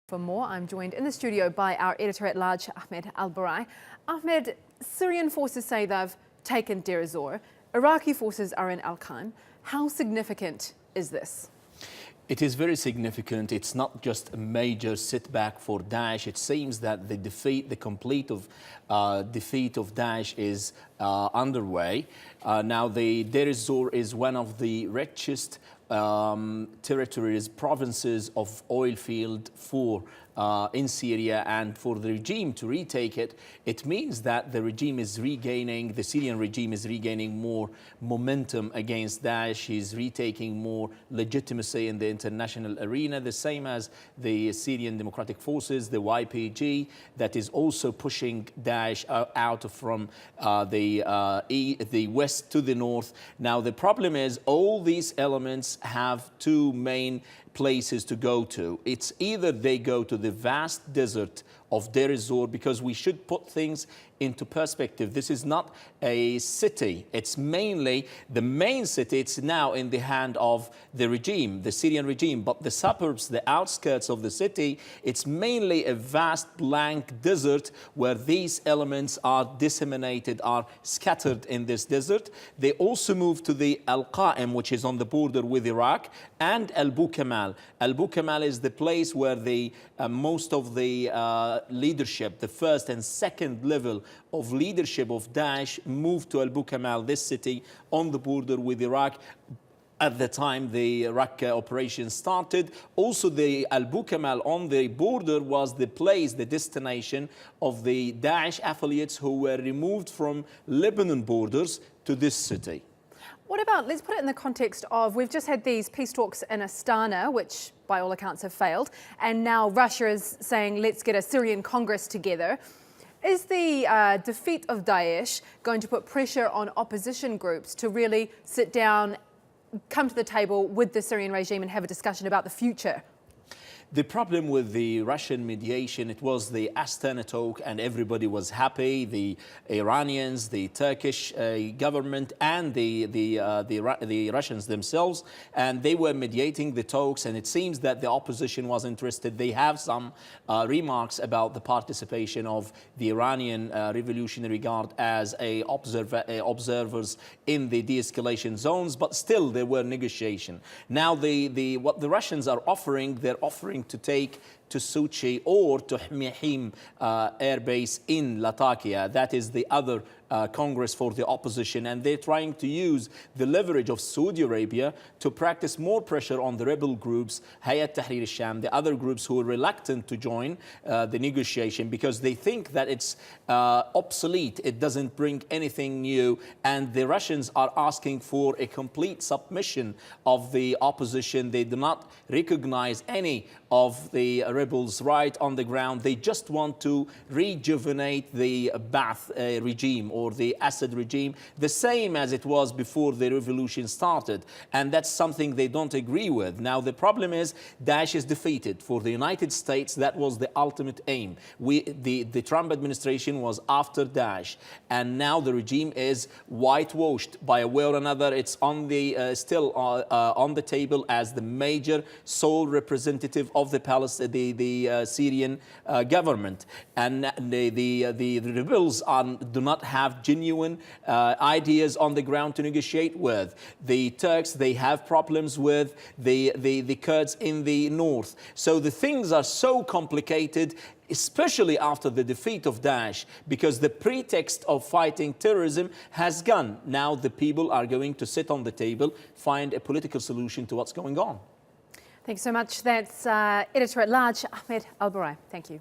For more, I'm joined in the studio by our editor-at-large, Ahmed Al-Barai. Ahmed, Syrian forces say they've taken Deir Ezzor. Iraqi forces are in Al-Khan. How significant is this? It is very significant. It's not just a major setback for Daesh. It seems that the complete defeat of Daesh is underway. Now, the Deir Ezzor is one of the richest territories, provinces of oil field in Syria, and for the regime to retake it, it means that the Syrian regime is regaining more momentum against Daesh. He's retaking more legitimacy in the international arena, the same as the Syrian Democratic Forces, the YPG, that is also pushing Daesh out from the west to the north. Now, the problem is all these elements have two main places to go to. It's either they go to the vast desert of Deir Ezzor, because we should put things into perspective. This is not a city. It's mainly the main city. It's now in the hand of the regime, the Syrian regime. But the suburbs, the outskirts of the city, it's mainly a vast blank desert where these elements are disseminated, are scattered in this desert. They also move to the Al-Qa'im, which is on the border with Iraq, and Abu Kamal. Abu Kamal is the place where most of the leadership, the first and second level of leadership of Daesh, moved to Abu Kamal, this city on the border with Iraq. At the time the Iraq operation started, also the Abu Kamal on the border was the place, the destination of the Daesh affiliates who were removed from Lebanon borders to this city. What about, let's put it in the context of, we've just had these peace talks in Astana, which by all accounts have failed, and now Russia is saying, let's get a Syrian Congress together. Is the defeat of Daesh going to put pressure on opposition groups to really sit down, come to the table with the Syrian regime and have a discussion about the future? The problem with the Russian mediation, it was the Astana talk and everybody was happy, the Iranians, the Turkish government and the Russians themselves, and they were mediating the talks, and it seems that the opposition was interested. They have some remarks about the participation of the Iranian Revolutionary Guard as observers in the de-escalation zones, but still there were negotiations. Now what the Russians are offering, they're offering to take to Sochi or to Hmihim air base in Latakia. That is the other Congress for the opposition, and they're trying to use the leverage of Saudi Arabia to practice more pressure on the rebel groups, Hayat Tahrir al-Sham, the other groups who are reluctant to join the negotiation because they think that it's obsolete, it doesn't bring anything new, and the Russians are asking for a complete submission of the opposition. They do not recognize any of the rebels right on the ground. They just want to rejuvenate the Ba'ath regime or the Assad regime, the same as it was before the revolution started. And that's something they don't agree with. Now, the problem is Daesh is defeated. For the United States, that was the ultimate aim. The Trump administration was after Daesh. And now the regime is whitewashed by a way or another. It's on the still on the table as the major sole representative of the Syrian government, and the rebels do not have genuine ideas on the ground to negotiate with. The Turks, they have problems with the Kurds in the north. So the things are so complicated, especially after the defeat of Daesh, because the pretext of fighting terrorism has gone. Now the people are going to sit on the table, find a political solution to what's going on. Thanks so much. That's Editor-at-Large, Ahmed Al-Barai. Thank you.